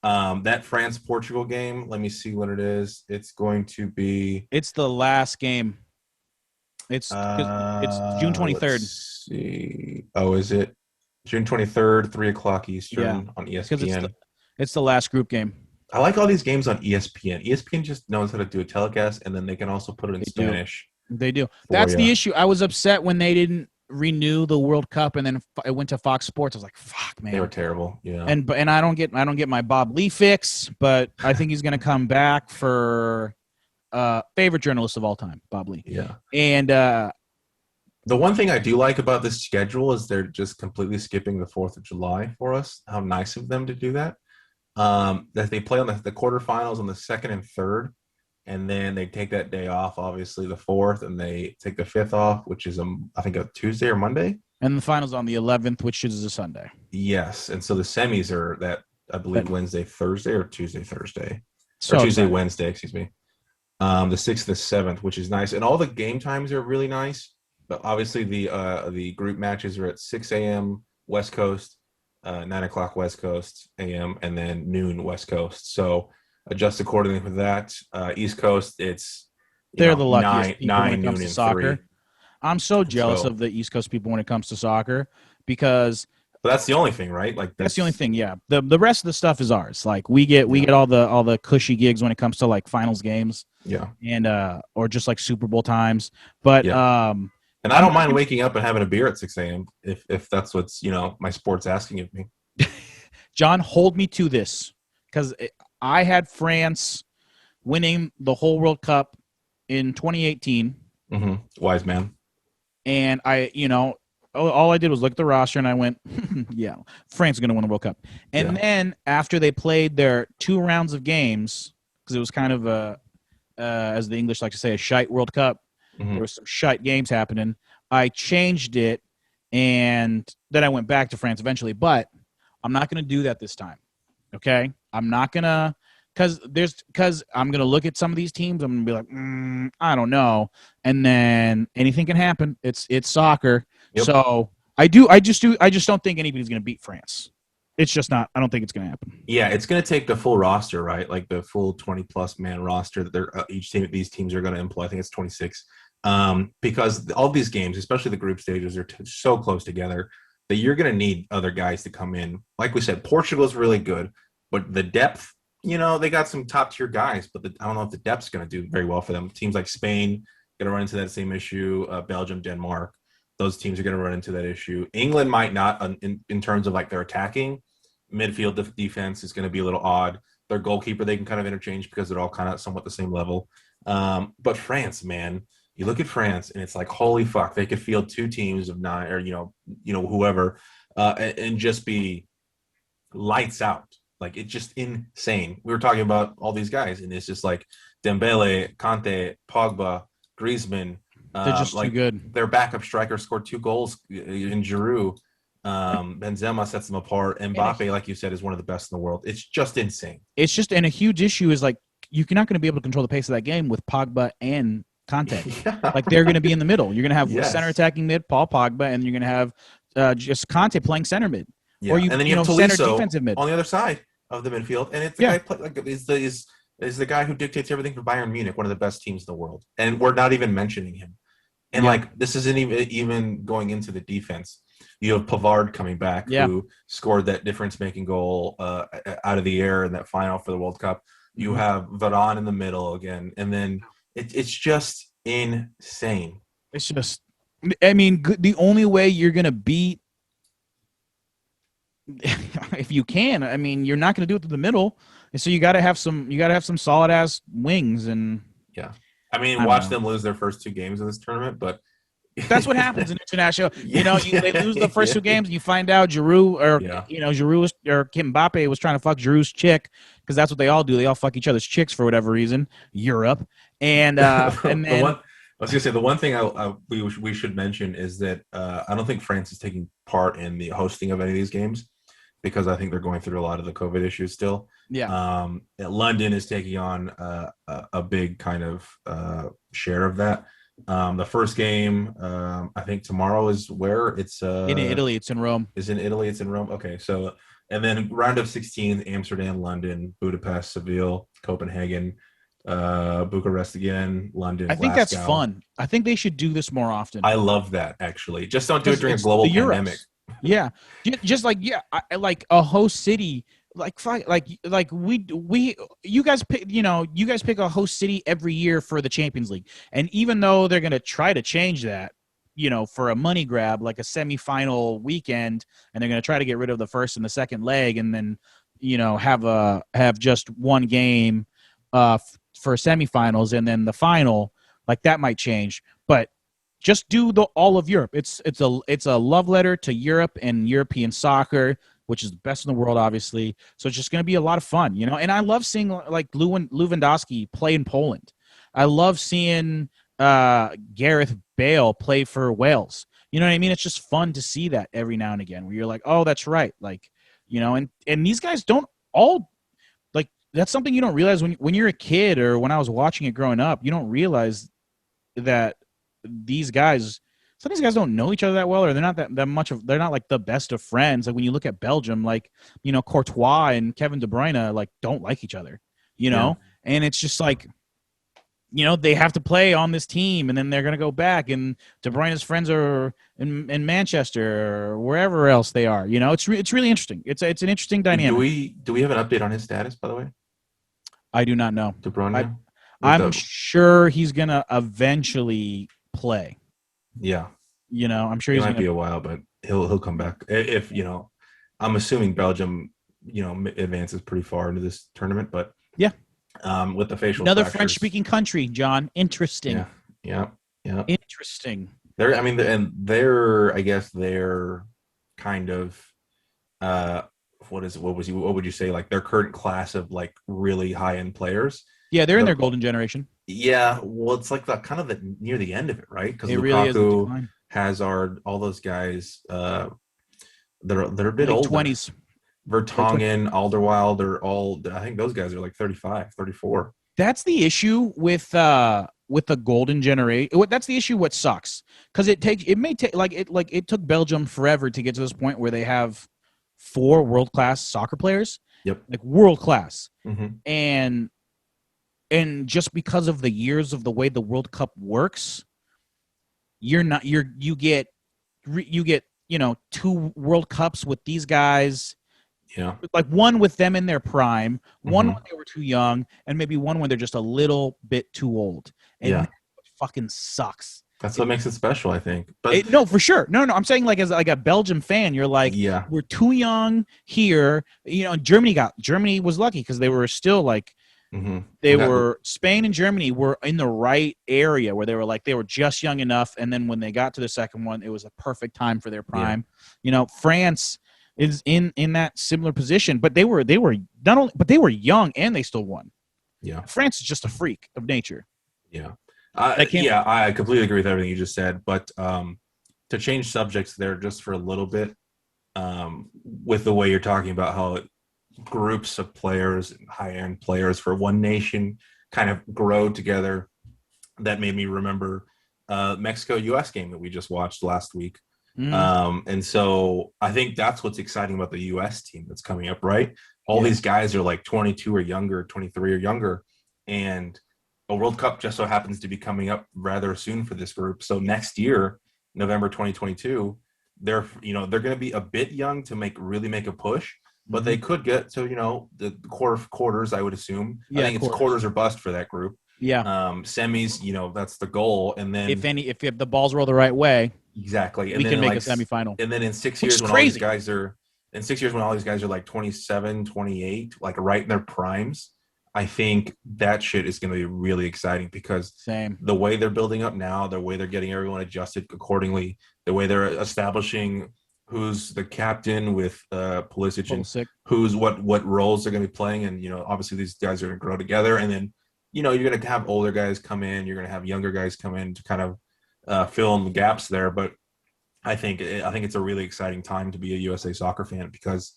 that France Portugal game, let me see what it is. It's going to be It's the last game. It's June 23rd. let's see. Oh, is it June 23rd, 3 o'clock Yeah, Eastern on because ESPN? it's the last group game. I like all these games on ESPN. ESPN just knows how to do a telecast, and then they can also put it in They do. Spanish. They do. For That's the you. issue. I was upset when they didn't renew the World Cup, and then it went to Fox Sports. I was like, "Fuck, man!" They were terrible. Yeah. And I don't get my Bob Lee fix, but I think he's going to come back for favorite journalist of all time, Bob Lee. Yeah. And The one thing I do like about this schedule is they're just completely skipping the 4th of July for us. How nice of them to do that. That they play on the quarterfinals on the 2nd and 3rd, and then they take that day off, obviously the 4th, and they take the 5th off, which is I think a Tuesday or Monday. and the finals on the 11th, which is a Sunday. Yes, and so the semis are that I believe Wednesday, Thursday, or Tuesday, Thursday, So or Tuesday, excited. Wednesday, excuse me. The 6th, the 7th, which is nice, and all the game times are really nice. But obviously the group matches are at 6 a.m. West Coast, 9 o'clock West Coast a.m., and then noon West Coast. So adjust accordingly for that. East Coast, it's They're the luckiest people when it noon, comes to and soccer. 3. I'm so jealous So- of the East Coast people when it comes to soccer because But that's the only thing, right? Like that's the only thing. Yeah, the rest of the stuff is ours. Like we get all the cushy gigs when it comes to like finals games Yeah, and or just like Super Bowl times. But and I don't mind waking up and having a beer at 6 a.m. if that's what's my sport's asking of me. John, hold me to this because I had France winning the whole World Cup in 2018, Mm-hmm. Wise man. and all I did was look at the roster and I went, yeah, France is going to win the World Cup. And then after they played their 2 rounds of games, because it was kind of as the English like to say, a shite World Cup. Mm-hmm. There was some shite games happening. I changed it, and then I went back to France eventually. But I'm not going to do that this time. Okay, I'm not gonna because I'm gonna look at some of these teams. I'm gonna be like, I don't know, and then anything can happen. It's soccer. Yep. So I just don't think anybody's gonna beat France. It's just not. I don't think it's gonna happen. Yeah, it's going to take the full roster, right? Like the full 20-plus man roster that they're these teams are going to employ. I think it's 26. Because all these games, especially the group stages, are so close together that you're going to need other guys to come in. Like we said, Portugal's really good, but the depth, they got some top tier guys, but I don't know if the depth's going to do very well for them. Teams like Spain going to run into that same issue. Belgium, Denmark, those teams are going to run into that issue. England might not in terms of like their attacking. Midfield defense is going to be a little odd. Their goalkeeper, they can kind of interchange because they're all kind of somewhat the same level. But France, man, you look at France and it's like, holy fuck, they could field 2 teams of 9 or, whoever, and just be lights out. Like, it's just insane. We were talking about all these guys, and it's just like Dembele, Kante, Pogba, Griezmann. They're just too good. Their backup striker scored 2 goals in Giroud. Benzema sets them apart. Mbappe, like you said, is one of the best in the world. It's just insane. It's just, and a huge issue is like you're not going to be able to control the pace of that game with Pogba and Kante. Yeah. Like they're going to be in the middle. You're going to have Yes. center attacking mid, Paul Pogba, and you're going to have just Kante playing center mid, Yeah. or you And then you have center Tolisso defensive mid. on the other side of the midfield, and it's the guy is the guy who dictates everything for Bayern Munich, one of the best teams in the world, and we're not even mentioning him. And like this isn't even going into the defense. You have Pavard coming back, who scored that difference-making goal out of the air in that final for the World Cup. You have Varane in the middle again, and then it's just insane. It's just, I mean, the only way you're going to beat, if you can, I mean, you're not going to do it through the middle, and so you got to have some solid ass wings, and I mean, watch them lose their first 2 games of this tournament, but that's what happens in international. They lose the first 2 games, and you find out Giroud or Mbappe was trying to fuck Giroud's chick, because that's what they all do. They all fuck each other's chicks for whatever reason. Europe, and then I was gonna say the one thing we should mention is that I don't think France is taking part in the hosting of any of these games. because I think they're going through a lot of the COVID issues still. Yeah. London is taking on a big kind of share of that. The first game, I think tomorrow is where it's In Italy, it's in Rome. is in Italy. It's in Rome. Okay, so and then round of 16, Amsterdam, London, Budapest, Seville, Copenhagen, Bucharest again, London. I think that's Glasgow. fun. I think they should do this more often. I love that actually. Just don't do it during a It's global the Euros. pandemic. Yeah, just like like a host city, like we you guys pick you guys pick a host city every year for the Champions League, and even though they're gonna try to change that, for a money grab, like a semifinal weekend, and they're gonna try to get rid of the first and the second leg, and then have just one game for semifinals, and then the final, like that might change, but just do all of Europe. It's a love letter to Europe and European soccer, which is the best in the world, obviously. So it's just going to be a lot of fun, And I love seeing like Lewandowski play in Poland. I love seeing Gareth Bale play for Wales. You know what I mean? It's just fun to see that every now and again, where you're like, oh, that's right, like and these guys don't all like. That's something you don't realize when you're a kid, or when I was watching it growing up. You don't realize that some of these guys don't know each other that well, or they're not that much they're not like the best of friends. Like when you look at Belgium, like, Courtois and Kevin De Bruyne, like, don't like each other, Yeah. and it's just like, they have to play on this team, and then they're going to go back, and De Bruyne's friends are in Manchester or wherever else they are. It's really interesting. It's an interesting dynamic. Do we have an update on his status, by the way? I do not know. De Bruyne? I'm sure he's going to eventually play. Yeah. I'm sure It he's might gonna be a while, but he'll come back. If I'm assuming Belgium, advances pretty far into this tournament, but yeah. With the facial another fractures, French-speaking country, John. Interesting. Yeah. Interesting. I guess they're kind of what would you say, like their current class of like really high end players. Yeah, they're in their golden generation. Yeah, well, it's like near the end of it, right? Because Lukaku really is Hazard, all those guys that are a bit late older. 20s. Vertonghen, Alderweireld, I think those guys are like 35, 34. That's the issue with the golden generation. That's the issue. What sucks, because it took Belgium forever to get to this point where they have 4 world-class soccer players. Yep. Like world class. Mm-hmm. And just because of the years of the way the World Cup works, you get 2 World Cups with these guys. Yeah. Like one with them in their prime, one Mm-hmm. when they were too young, and maybe one when they're just a little bit too old. And Yeah. it fucking sucks. That's what makes it special, I think. But No, for sure. No, I'm saying, like, as like a Belgium fan, you're like, yeah, we're too young here. Germany was lucky because they were still like, mm-hmm. Spain and Germany were in the right area where they were just young enough, and then when they got to the second one, it was a perfect time for their prime. Yeah. France is in that similar position, but they were not only, but they were young and they still won. Yeah, France is just a freak of nature. Yeah, I completely agree with everything you just said. But to change subjects there just for a little bit, with the way you're talking about how groups of players, high-end players for one nation kind of grow together, that made me remember Mexico-U.S. game that we just watched last week. And so I think that's what's exciting about the U.S. team that's coming up, right? All these guys are like 22 or younger, 23 or younger, and a World Cup just so happens to be coming up rather soon for this group. So next year, November 2022, they're going to be a bit young to really make a push, but they could get to the quarters, I would assume. I think it's quarters or bust for that group. Yeah. Semis, that's the goal, and then if the balls roll the right way, exactly, and we then can make a semifinal. And then in 6 years, when all these guys are like 27, 28, like right in their primes, I think that shit is going to be really exciting because the way they're building up now, the way they're getting everyone adjusted accordingly, the way they're establishing who's the captain with Pulisic and who's what roles they're going to be playing, and obviously these guys are going to grow together, and then you're going to have older guys come in, you're going to have younger guys come in to kind of fill in the gaps there. But I think it's a really exciting time to be a USA soccer fan because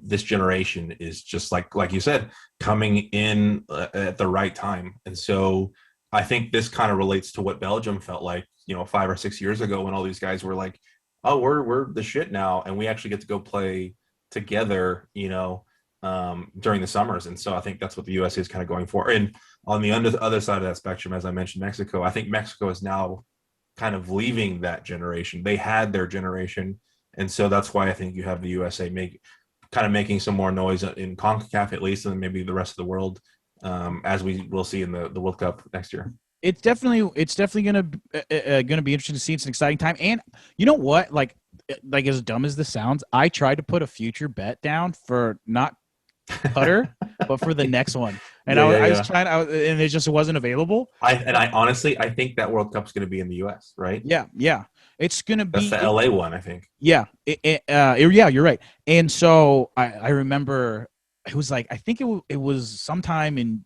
this generation is just like you said, coming in at the right time. And so I think this kind of relates to what Belgium felt like, 5 or 6 years ago, when all these guys were like, oh, we're the shit now, and we actually get to go play together, during the summers. And so I think that's what the USA is kind of going for. And on the other side of that spectrum, as I mentioned, Mexico, I think Mexico is now kind of leaving that generation. They had their generation, and so that's why I think you have the USA making some more noise in CONCACAF at least, and then maybe the rest of the world, as we will see in the World Cup next year. It's definitely gonna be interesting to see. It's an exciting time, and you know what? Like as dumb as this sounds, I tried to put a future bet down for not Qatar, but for the next one, and Yeah, I yeah. was trying, and it just wasn't available. I honestly, I think that World Cup's going to be in the U.S., right? Yeah, it's gonna That's be. the L.A. one, I think. Yeah, yeah, you're right. And so I remember it was like, I think it was sometime in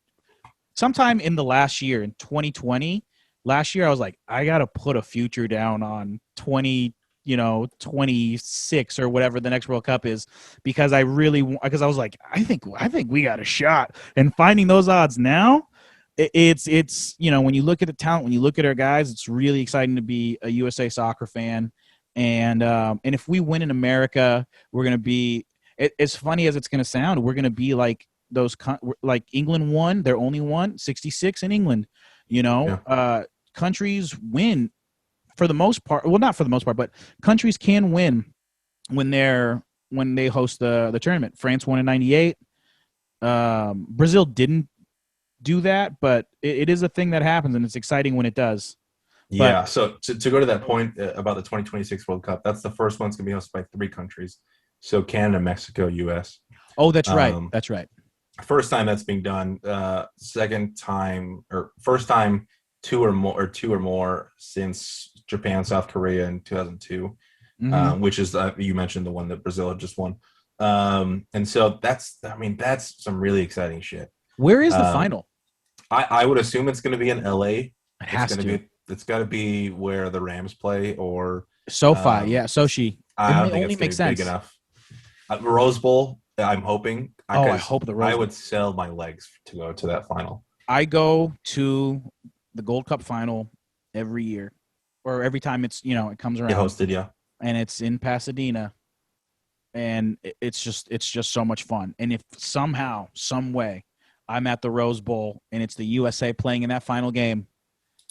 the last year, in 2020. Last year I was like, I got to put a future down on 26 or whatever the next World Cup is, because I was like, I think we got a shot. And finding those odds now, it's when you look at the talent, when you look at our guys, it's really exciting to be a USA Soccer fan. And if we win in America, we're gonna be, as funny as it's gonna sound, we're gonna be like like England won, they're only won 66 in England. Yeah. Countries win for the most part. Well, not for the most part, but countries can win when they host the tournament. France won in '98. Brazil didn't do that, but it is a thing that happens, and it's exciting when it does. Yeah. So to go to that point about the 2026 World Cup, that's the first one. It's going to be hosted by 3 countries. So Canada, Mexico, U.S. Oh, that's right. That's right. First time that's being done. Second time, or first time two or more since Japan, South Korea in 2002, which is you mentioned the one that Brazil had just won. And so that's some really exciting shit. Where is the final? I would assume it's going to be in LA. It has to. It's got to be where the Rams play, or SoFi. Yeah, Sochi. I don't think it's going to be big enough. Rose Bowl, I'm hoping. I hope the Rose Bowl. I would sell my legs to go to that final. I go to the Gold Cup final every year, or every time it comes around. You hosted, yeah. And it's in Pasadena, and it's just so much fun. And if somehow, some way, I'm at the Rose Bowl and it's the USA playing in that final game,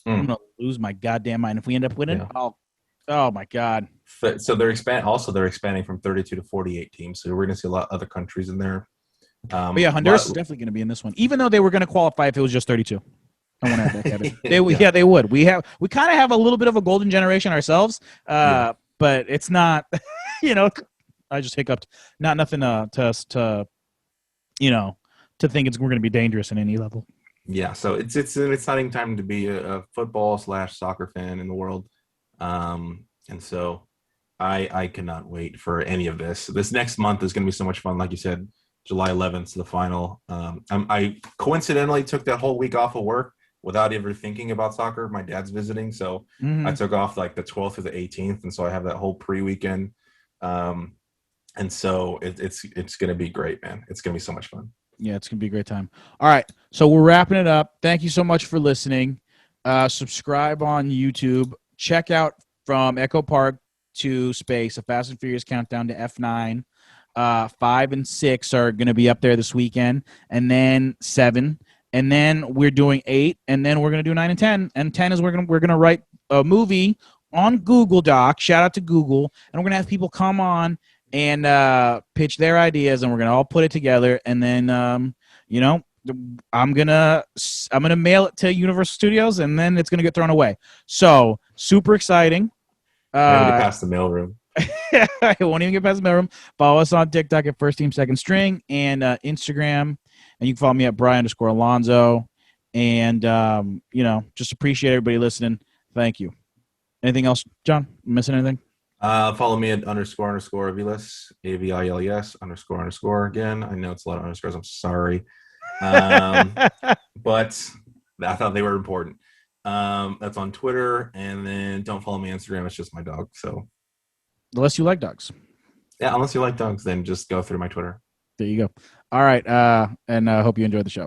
I'm gonna lose my goddamn mind. If we end up winning, oh my god. So they're expanding from 32 to 48 teams. So we're gonna see a lot of other countries in there. But yeah, Honduras is definitely gonna be in this one, even though they were gonna qualify if it was just 32. I want to add that, Kevin. They would. We kind of have a little bit of a golden generation ourselves, but it's not. I just hiccuped. Not nothing to think we're going to be dangerous in any level. Yeah, so it's an exciting time to be a football/soccer fan in the world, and so I cannot wait for any of this. This next month is going to be so much fun. Like you said, July 11th to the final. I coincidentally took that whole week off of work without ever thinking about soccer. My dad's visiting, so I took off like the 12th or the 18th, and so I have that whole pre-weekend. And so it's going to be great, man. It's going to be so much fun. Yeah, it's going to be a great time. All right, so we're wrapping it up. Thank you so much for listening. Subscribe on YouTube. Check out From Echo Park to Space, a Fast and Furious countdown to F9. 5 and 6 are going to be up there this weekend, and then 7. And then we're doing 8, and then we're going to do 9 and 10. And 10 is we're going to write a movie on Google Doc. Shout out to Google. And we're going to have people come on and pitch their ideas, and we're going to all put it together. And then, I'm going to mail it to Universal Studios, and then it's going to get thrown away. So super exciting. Never get past the mailroom. I won't even get past the mailroom. Follow us on TikTok at First Team Second String, and Instagram. And you can follow me at Brian_Alonzo. And, just appreciate everybody listening. Thank you. Anything else, John? Missing anything? Follow me at __Aviles, AVILES __. Again, I know it's a lot of underscores. I'm sorry. But I thought they were important. That's on Twitter. And then don't follow me on Instagram. It's just my dog. So, unless you like dogs. Yeah, unless you like dogs, then just go through my Twitter. There you go. All right, and hope you enjoyed the show.